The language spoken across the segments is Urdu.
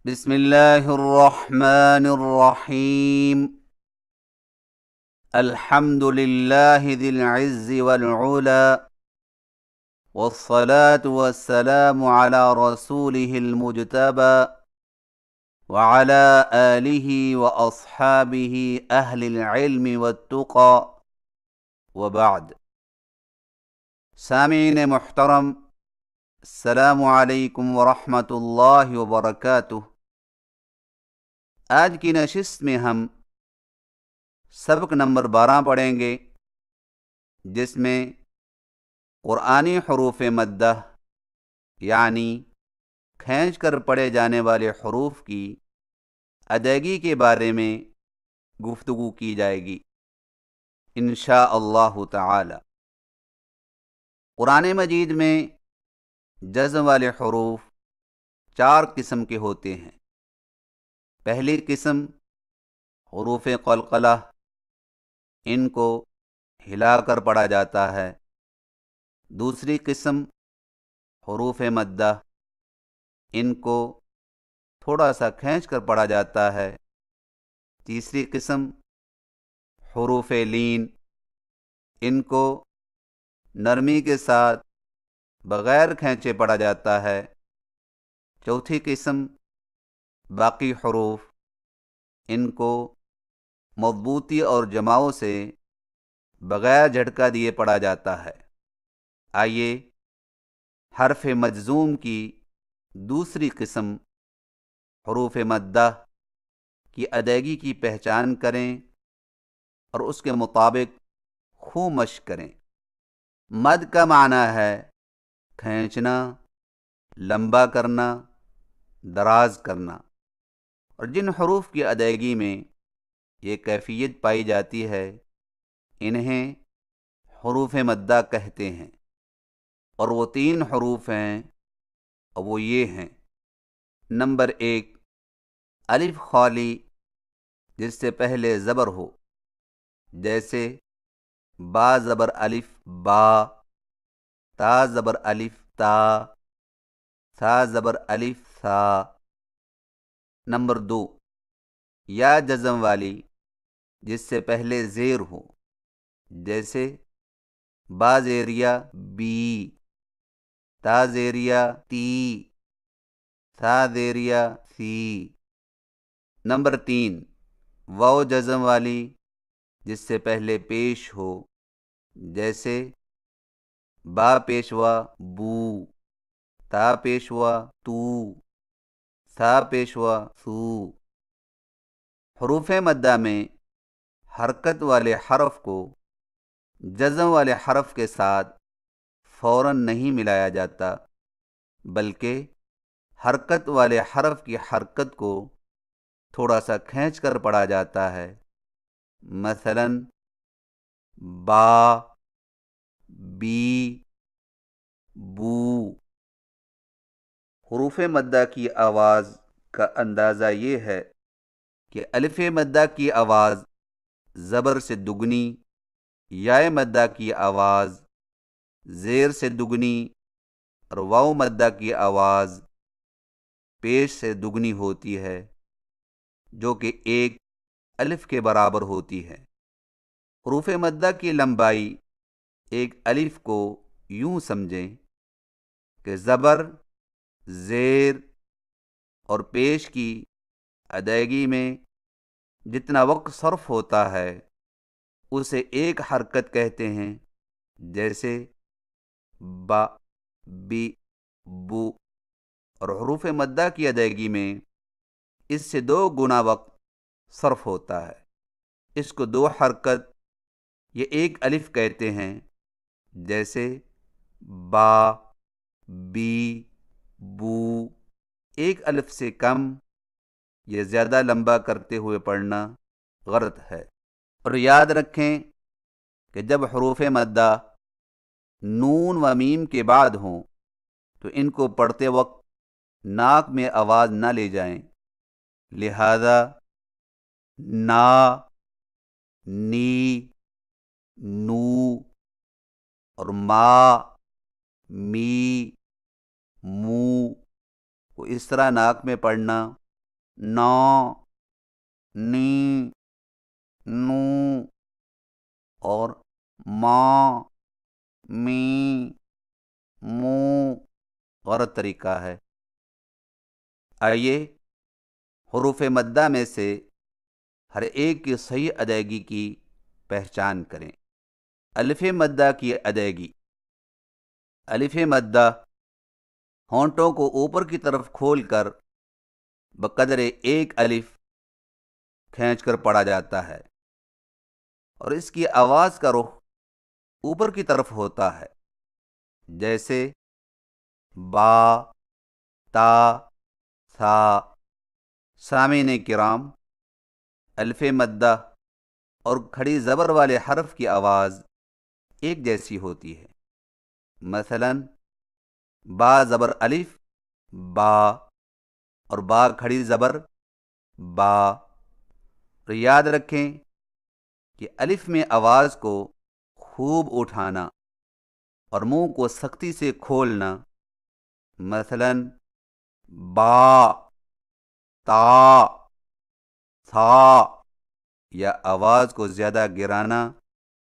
بسم الله الرحمن الرحيم. الحمد لله ذي العز والعلا، والصلاة والسلام على رسوله المجتبى وعلى آله وأصحابه أهل العلم والتقى، وبعد. سامعین محترم، السلام علیکم ورحمۃ اللہ وبرکاتہ. آج کی نشست میں ہم سبق نمبر 12 پڑھیں گے، جس میں قرآنی حروف مدہ یعنی کھینچ کر پڑھے جانے والے حروف کی ادائیگی کے بارے میں گفتگو کی جائے گی انشاء اللہ تعالی. قرآن مجید میں جزم والے حروف 4 قسم کے ہوتے ہیں. پہلی قسم حروف قلقلہ، ان کو ہلا کر پڑھا جاتا ہے. دوسری قسم حروف مدہ، ان کو تھوڑا سا کھینچ کر پڑھا جاتا ہے. تیسری قسم حروف لین، ان کو نرمی کے ساتھ بغیر کھینچے پڑھا جاتا ہے. چوتھی قسم باقی حروف، ان کو مضبوطی اور جماؤ سے بغیر جھٹکا دیے پڑھا جاتا ہے. آئیے حرف مجزوم کی دوسری قسم حروف مدہ کی ادائیگی کی پہچان کریں اور اس کے مطابق خوب مشق کریں. مد کا معنی ہے کھینچنا، لمبا کرنا، دراز کرنا، اور جن حروف کی ادائیگی میں یہ کیفیت پائی جاتی ہے انہیں حروف مدہ کہتے ہیں. اور وہ 3 حروف ہیں، اور وہ یہ ہیں: نمبر 1 الف خالی جس سے پہلے زبر ہو، جیسے با زبر الف با، تا زبر الف تا، ثا زبر الف ثا. نمبر 2 یا جزم والی جس سے پہلے زیر ہو، جیسے با زیریا بی، تا زیریا تی، ثا زیریا سی. نمبر 3 واو جزم والی جس سے پہلے پیش ہو، جیسے با پیشوا بو، تا پیشوا تو، ثا پیشوا سو. حروف مدہ میں حرکت والے حرف کو جزم والے حرف کے ساتھ فوراً نہیں ملایا جاتا، بلکہ حرکت والے حرف کی حرکت کو تھوڑا سا کھینچ کر پڑھا جاتا ہے. مثلاً با، بی، بو. حروف مدہ کی آواز کا اندازہ یہ ہے کہ الف مدہ کی آواز زبر سے دگنی، یائے مدہ کی آواز زیر سے دگنی، اور واو مدہ کی آواز پیش سے دگنی ہوتی ہے، جو کہ 1 الف کے برابر ہوتی ہے. حروف مدہ کی لمبائی ایک الف کو یوں سمجھیں کہ زبر، زیر اور پیش کی ادائیگی میں جتنا وقت صرف ہوتا ہے اسے ایک حرکت کہتے ہیں، جیسے با، بی، بو. اور حروف مدہ کی ادائیگی میں اس سے 2 گنا وقت صرف ہوتا ہے. اس کو 2 حرکت یہ 1 الف کہتے ہیں، جیسے با، بی، بو. 1 الف سے کم یہ زیادہ لمبا کرتے ہوئے پڑھنا غلط ہے. اور یاد رکھیں کہ جب حروف مدہ نون و میم کے بعد ہوں تو ان کو پڑھتے وقت ناک میں آواز نہ لے جائیں، لہذا نا، نی، نو اور ما، می، مو کو اس طرح ناک میں پڑھنا نو، نی، نو، اور ما، می، مو غلط طریقہ ہے۔ آئیے حروف مدہ میں سے ہر ایک کی صحیح ادائیگی کی پہچان کریں۔ الف مدہ کی ادائیگی۔ الف مدہ ہونٹوں کو اوپر کی طرف کھول کر بقدر ایک الف کھینچ کر پڑھا جاتا ہے، اور اس کی آواز کا رخ اوپر کی طرف ہوتا ہے، جیسے با، تا، ثا۔ سامعین کرام، الف مدہ اور کھڑی زبر والے حرف کی آواز ایک جیسی ہوتی ہے۔ مثلا با زبر الف، با، اور با کھڑی زبر با۔ اور یاد رکھیں کہ الف میں آواز کو خوب اٹھانا اور منہ کو سختی سے کھولنا، مثلا با، تا، ثا، یا آواز کو زیادہ گرانا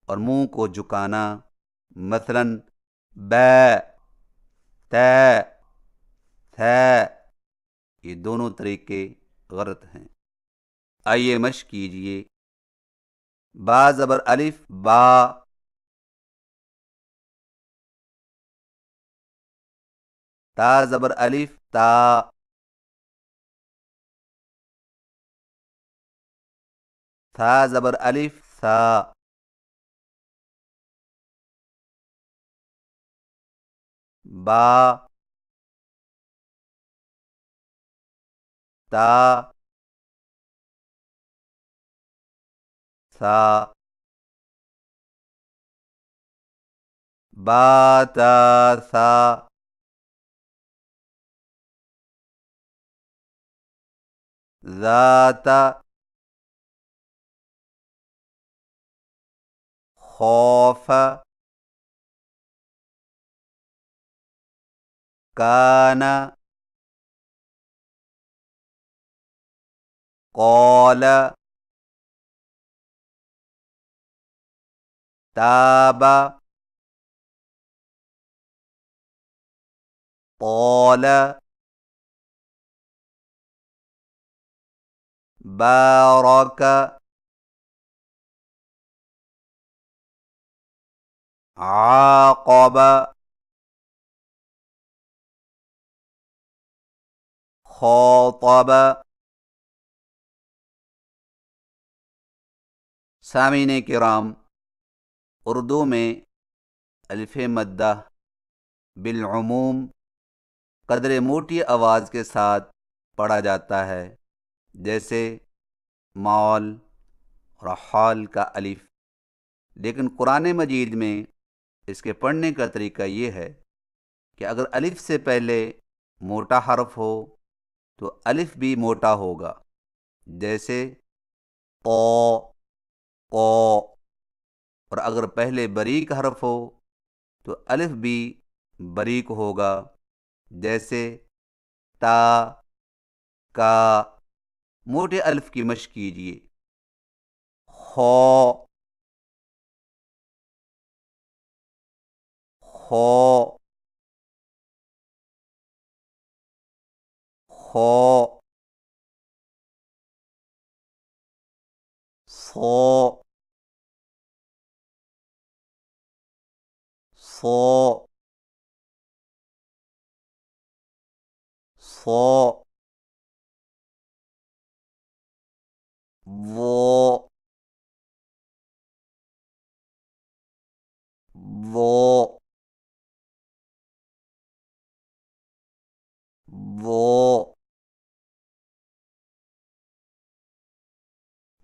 اور منہ کو جھکانا، مثلا بے، تے، تھے۔ یہ دونوں طریقے غلط ہیں۔ آئیے مشق کیجئے۔ با زبر الف، با، تا زبر الف، تا، ثا زبر الف، ثا۔ با، تا، ثا۔ با، تا، ثا۔ ذات، خوف، کان، قال، تاب، طال، بارك، عاقب، خاطب۔ سامعین کرام، اردو میں الف مدہ بالعموم قدر موٹی آواز کے ساتھ پڑھا جاتا ہے، جیسے مال اور حال کا الف، لیکن قرآن مجید میں اس کے پڑھنے کا طریقہ یہ ہے کہ اگر الف سے پہلے موٹا حرف ہو تو الف بھی موٹا ہوگا، جیسے قو، قو، اور اگر پہلے باریک حرف ہو تو الف بھی باریک ہوگا، جیسے تا، کا۔ موٹے الف کی مشق کیجیے۔ خو، خو، خو، صو، صو، صو، وہ، وہ، وہ،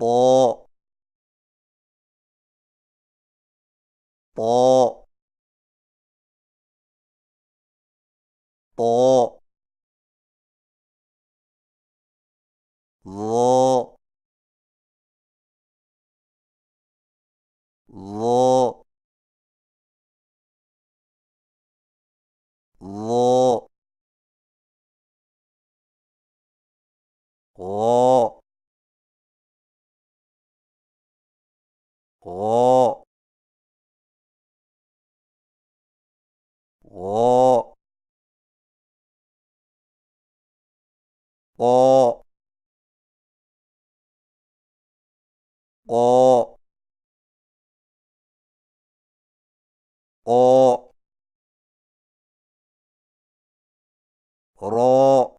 پو، پو، پو، وہ، وہ، وہ، قو قو قو رو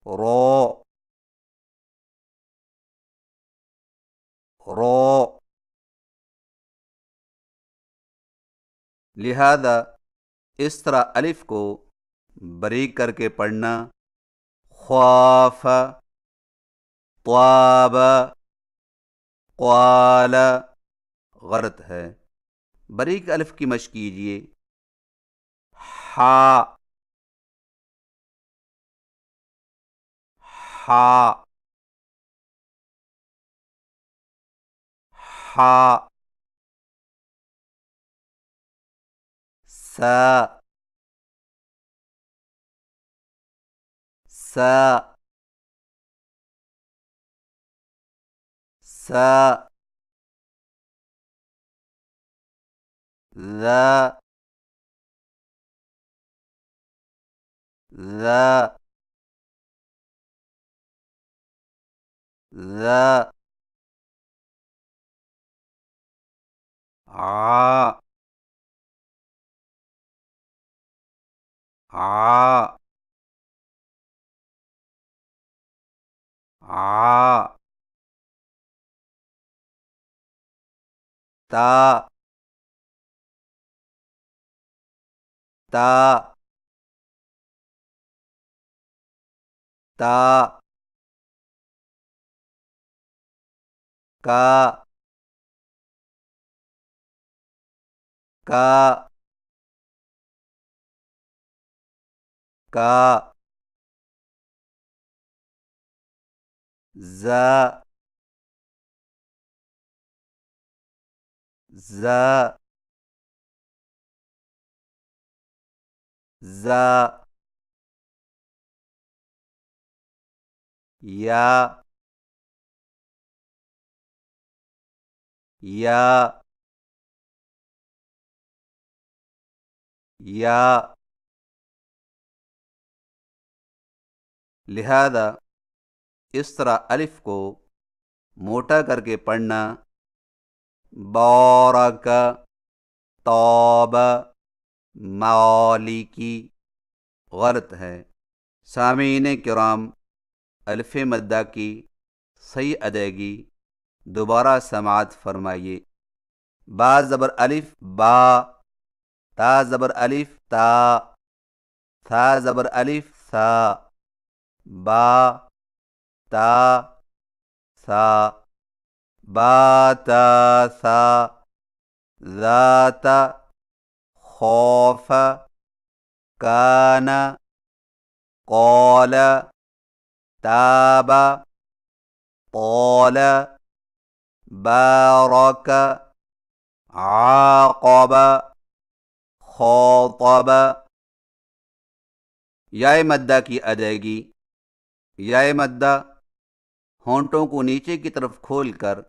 رو رو لہذا اس طرح الف کو بریک کر کے پڑھنا خواف طواب قوال غلط ہے. بریک الف کی مشق کیجیے. ہا ہا ہا سا سا سا ذا ذا ذا ع ع ع تا تا تا کا کا کا ز ز ز یا یا یا لہذا اس طرح الف کو موٹا کر کے پڑھنا بارک طاب مالکی غلط ہے. سامعین کرام، الف مدہ کی صحیح ادائیگی دوبارہ سماعت فرمائیے. با زبر الف با، تا زبر الف تا، ثا زبر الف ثا، با تا ثا، با تا ثا، ذات خوف کان قال تاب طال بارک عاقب خاطب. یا مدہ کی ادائیگی. یا مدہ ہونٹوں کو نیچے کی طرف کھول کر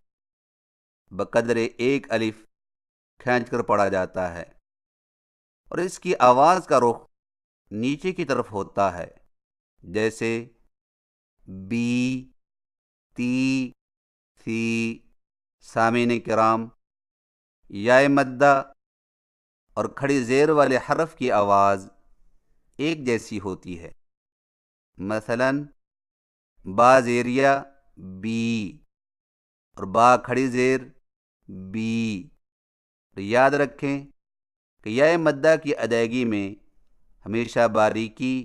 بقدر ایک الف کھینچ کر پڑھا جاتا ہے اور اس کی آواز کا رخ نیچے کی طرف ہوتا ہے، جیسے بی، تی، سی. سامعین کرام، یا مدہ اور کھڑی زیر والے حرف کی آواز ایک جیسی ہوتی ہے. مثلا با زیریہ بی اور با کھڑی زیر بی. یاد رکھیں کہ یا مدہ کی ادائیگی میں ہمیشہ باریکی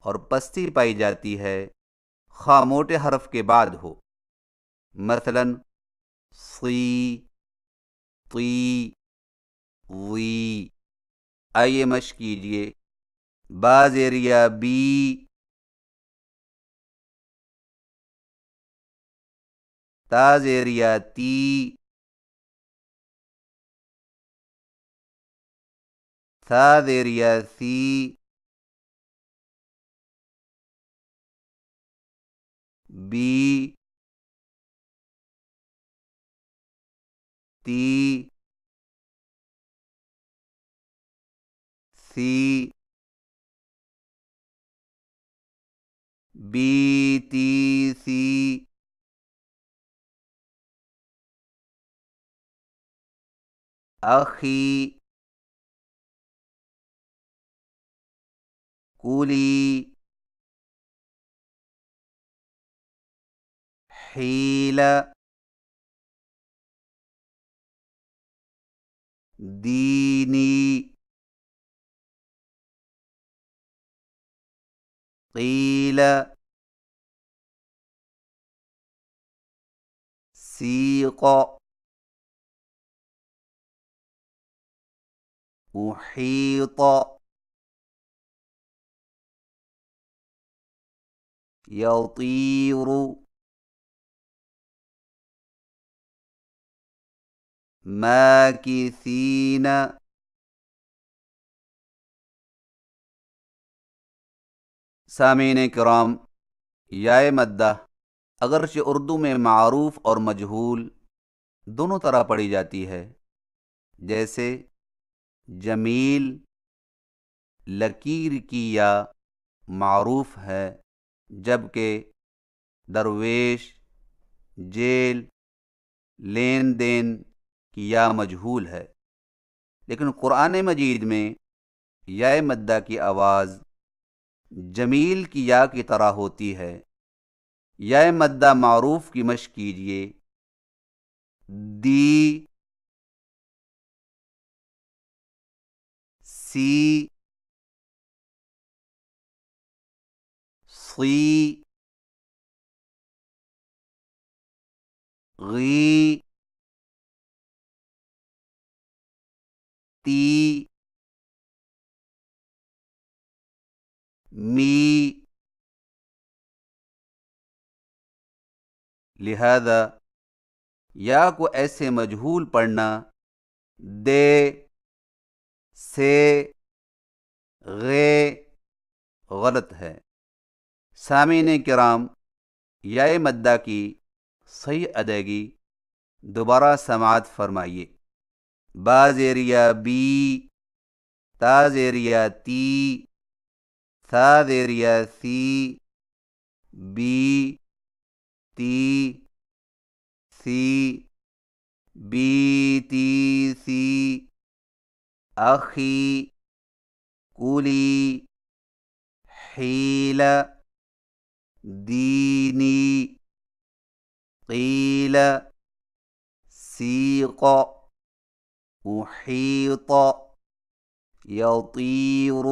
اور پستی پائی جاتی ہے، خواہ موٹے حرف کے بعد ہو. مثلا صی، طی، وی. آئیے مشق کیجیے. با زیریہ بی، تا زیریہ تی، ثا زیریہ سی، بی، تی، سی، بی تی سی، اخی، کولی، حیل، دینی، قیل، سیق، احیط، یطیر، ماکثین۔ سامعین کرام، یائے مدہ اگرچہ اردو میں معروف اور مجہول دونوں طرح پڑھی جاتی ہے، جیسے جمیل، لکیر کی یا معروف ہے، جبکہ درویش، جیل، لین دین کی یا مجہول ہے۔ لیکن قرآن مجید میں یائے مدہ کی آواز جمیل کی یا کی طرح ہوتی ہے۔ یائے مدہ معروف کی مشق کیجیے۔ دی، سی، صی، غی، تی، می۔ لہذا یا کو ایسے مجہول پڑھنا دے، سے، غے غلط ہے۔ سامعین کرام، یائے مدہ کی صحیح ادائیگی دوبارہ سماعت فرمائیے۔ با زیریا بی، تا زیریا تی، ثا زیریا سی، بی، تی، سی، بی تی سی، اخی، کولی، حیل، دینی، قیل، سیق، احیط، یطیر،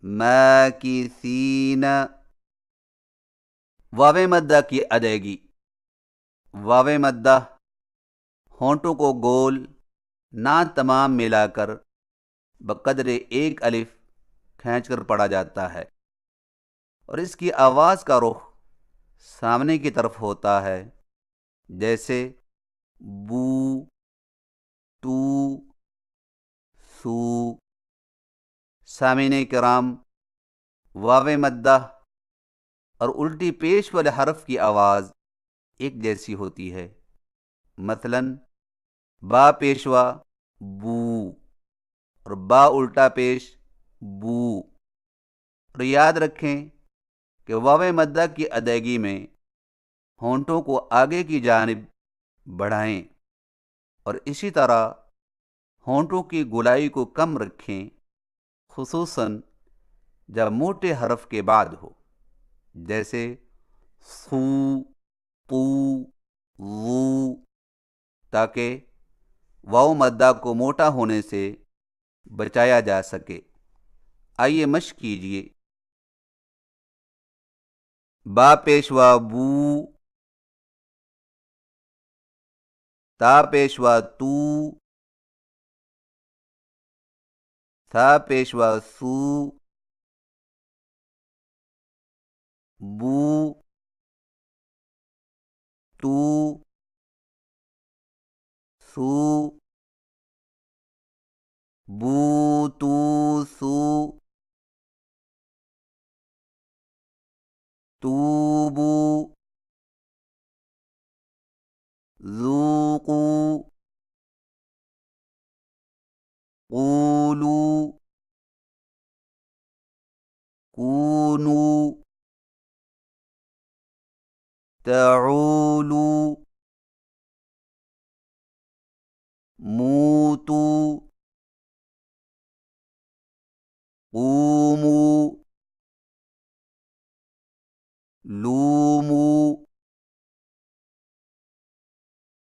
ماکثین۔ واو مدہ کی ادائیگی۔ واو مدہ ہونٹوں کو گول نہ تمام ملا کر بقدر ایک الف کھینچ کر پڑھا جاتا ہے، اور اس کی آواز کا رخ سامنے کی طرف ہوتا ہے، جیسے بو، تو، سو۔ سامعین کرام، واو مدہ اور الٹی پیش والے حرف کی آواز ایک جیسی ہوتی ہے۔ مثلاً با پیشوا بو اور با الٹا پیش بو۔ اور یاد رکھیں کہ واو مدہ کی ادائیگی میں ہونٹوں کو آگے کی جانب بڑھائیں اور اسی طرح ہونٹوں کی گولائی کو کم رکھیں، خصوصاً جب موٹے حرف کے بعد ہو، جیسے سو، تو، وو، تاکہ واو مدہ کو موٹا ہونے سے بچایا جا سکے۔ آئیے مشق کیجیے۔ با پیشوا بو، تا پیشوا تو، ثا پیشوا سو، بو، تو، سو، بو، تو، سو، توبو، ذوقوا، قولوا، کونوا۔ تعولوا موتوا قوموا لوموا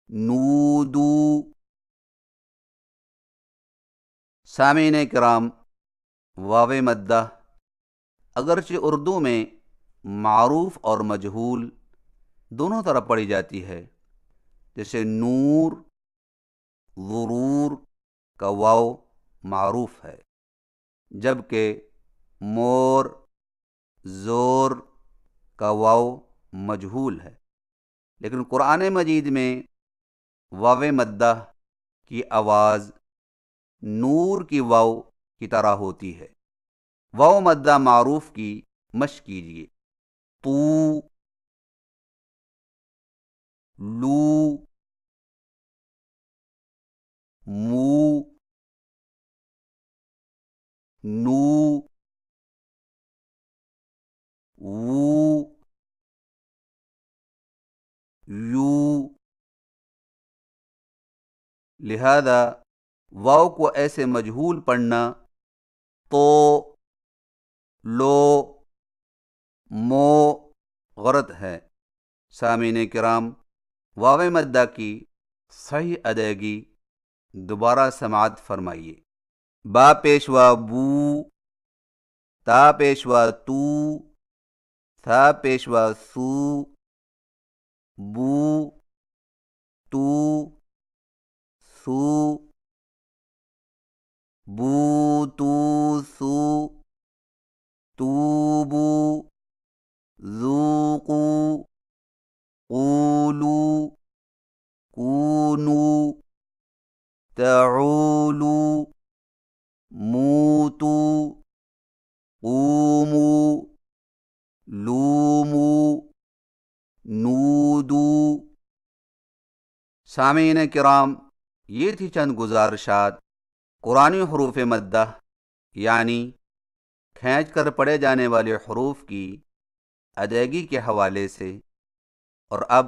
نودوا۔ سامعین کرام، واو مدہ اگرچہ اردو میں معروف اور مجہول دونوں طرح پڑھی جاتی ہے، جیسے نور، ضرور کا واو معروف ہے، جبکہ مور، زور کا واو مجہول ہے۔ لیکن قرآن مجید میں واو مدہ کی آواز نور کی واو کی طرح ہوتی ہے۔ واو مدہ معروف کی مشق کیجیے۔ تو، لو، مو، نو، وو، یو۔ لہذا واو کو ایسے مجہول پڑھنا تو، لو، مو غلط ہے۔ سامعین کرام، واو مدہ کی صحیح ادائیگی دوبارہ سماعت فرمائیے۔ با پیشوا بو، تا پیشوا تو، ثا پیشوا سو، بو، تو، سو، بو تو سو، توبو، ذوقو، قولو، کونو، تعولو، موتو، قومو، لومو، نودو۔ سامعین کرام، یہ تھی چند گزارشات قرآنی حروف مدہ یعنی کھینچ کر پڑھے جانے والے حروف کی ادائیگی کے حوالے سے، اور اب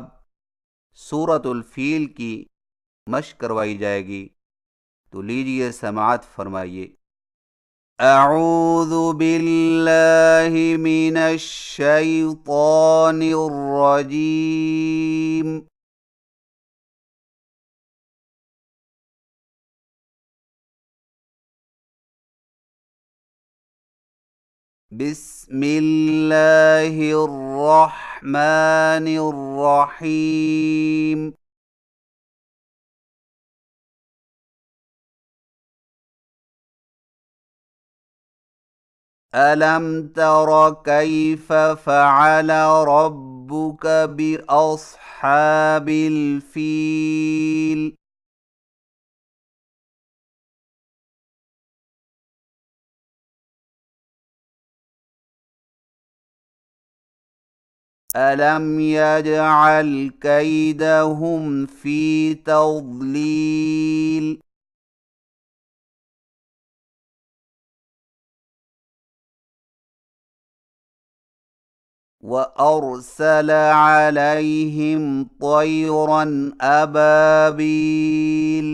سورۃ الفیل کی مشق کروائی جائے گی، تو لیجئے سماعت فرمائیے۔ اعوذ باللہ من الشیطان الرجیم۔ بسم اللہ الرحمن الرحیم۔ ألم تر كيف فعل ربك بأصحاب الفيل؟ ألم يجعل كيدهم في تضليل؟ وأرسل عليهم طيرا أبابيل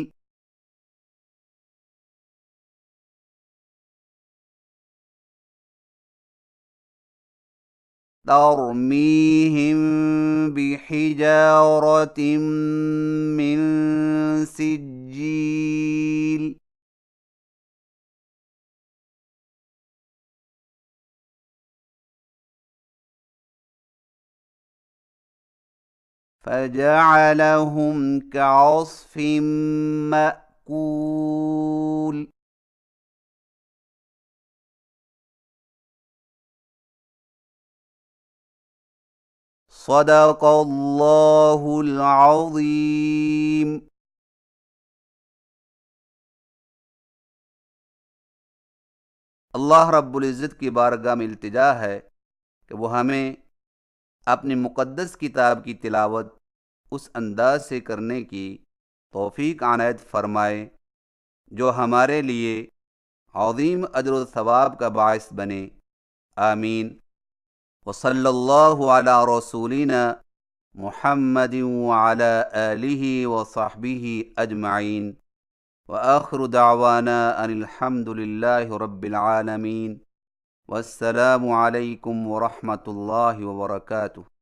ترميهم بحجارة من سجيل فجعلهم كعصف مأكول۔ صدق اللہ العظیم۔ اللہ رب العزت کی بارگاہ میں التجا ہے کہ وہ ہمیں اپنی مقدس کتاب کی تلاوت اس انداز سے کرنے کی توفیق عنایت فرمائے جو ہمارے لیے عظیم اجر و ثواب کا باعث بنے۔ آمین۔ وصلی اللہ علی رسولنا محمد وعلى آله وصحبه أجمعين وآخر دعوانا أن الحمد لله رب العالمين والسلام عليكم ورحمة الله وبركاته.